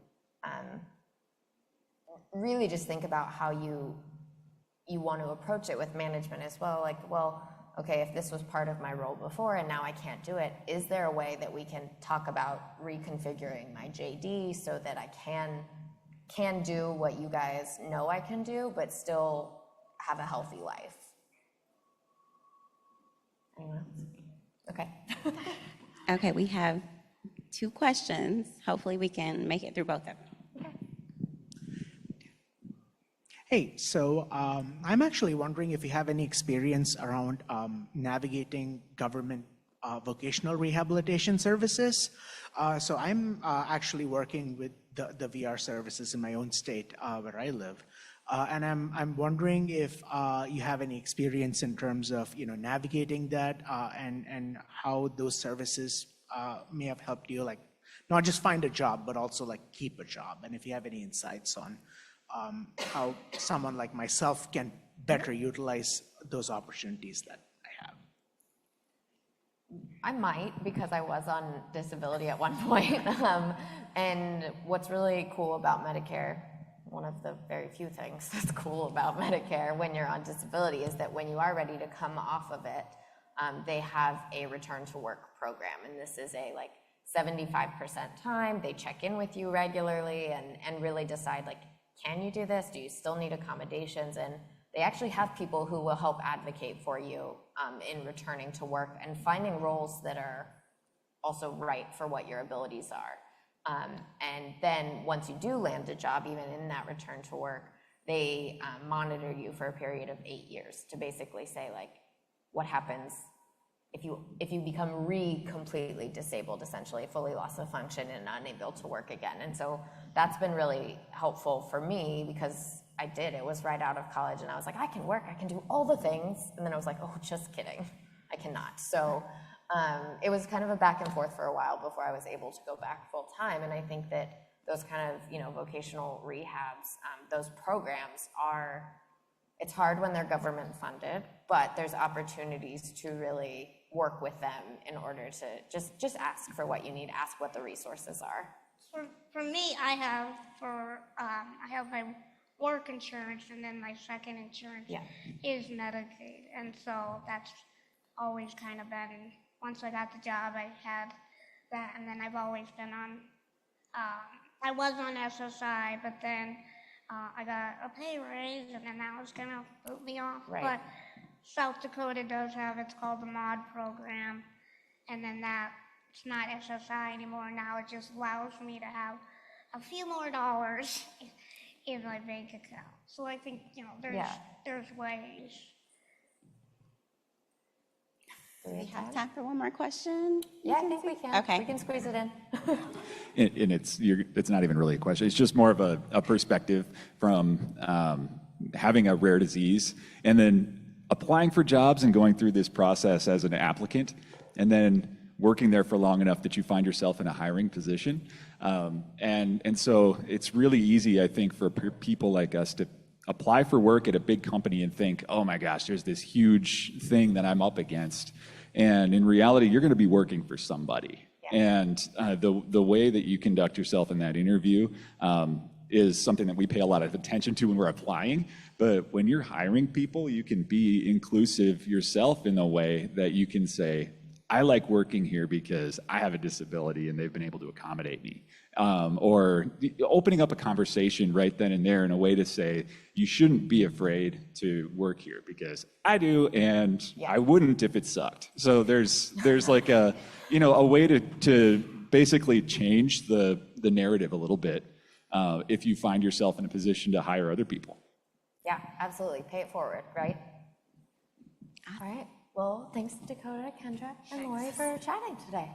really just think about how you want to approach it with management as well. Like, well, okay, if this was part of my role before and now I can't do it, is there a way that we can talk about reconfiguring my JD so that I can do what you guys know I can do, but still have a healthy life? Anyone else? Okay. Okay, we have 2 questions. Hopefully we can make it through both of them. Hey, so I'm actually wondering if you have any experience around navigating government vocational rehabilitation services. So I'm actually working with the WIR services in my own state where I live. And I'm wondering if you have any experience in terms of navigating that and how those services may have helped you, like not just find a job, but also like keep a job. And if you have any insights on how someone like myself can better utilize those opportunities that I have. I might, because I was on disability at one point. And what's really cool about Medicare, one of the very few things that's cool about Medicare when you're on disability, is that when you are ready to come off of it, they have a return to work program. And this is a like 75% time. They check in with you regularly and really decide, like, can you do this? Do you still need accommodations? And they actually have people who will help advocate for you in returning to work and finding roles that are also right for what your abilities are. And then once you do land a job, even in that return to work, they monitor you for a period of 8 years to basically say, like, what happens if you become completely disabled, essentially fully loss of function and unable to work again. And so that's been really helpful for me, because it was right out of college, and I was like, I can work, I can do all the things. And then I was like, oh, just kidding, I cannot. So it was kind of a back and forth for a while before I was able to go back full time. And I think that those kind of vocational rehabs, those programs it's hard when they're government funded, but there's opportunities to really work with them in order to just ask for what you need, ask what the resources are. For me, I have my work insurance, and then my second insurance is Medicaid, and so that's always kind of been, once I got the job, I had that, and then I've always been on, I was on SSI, but then I got a pay raise, and then that was gonna boot me off. Right. But South Dakota does have, it's called the MOD program, and then it's not SSI anymore. Now it just allows me to have a few more dollars in my bank account. So I think, there's ways. Do we have time for one more question? Yeah, I think we can. Okay. We can squeeze it in. And it's not even really a question. It's just more of a perspective from having a rare disease and then applying for jobs and going through this process as an applicant and then working there for long enough that you find yourself in a hiring position. And so it's really easy, I think, for people like us to apply for work at a big company and think, oh my gosh, there's this huge thing that I'm up against. And in reality, you're going to be working for somebody. And the way that you conduct yourself in that interview is something that we pay a lot of attention to when we're applying. But when you're hiring people, you can be inclusive yourself in a way that you can say, I like working here because I have a disability and they've been able to accommodate me. Or opening up a conversation right then and there in a way to say, you shouldn't be afraid to work here because I do and I wouldn't if it sucked. So there's like a way to basically change the narrative a little bit if you find yourself in a position to hire other people. Yeah, absolutely. Pay it forward, right? All right. Well, thanks Dakota, Kendra, and Lori for chatting today.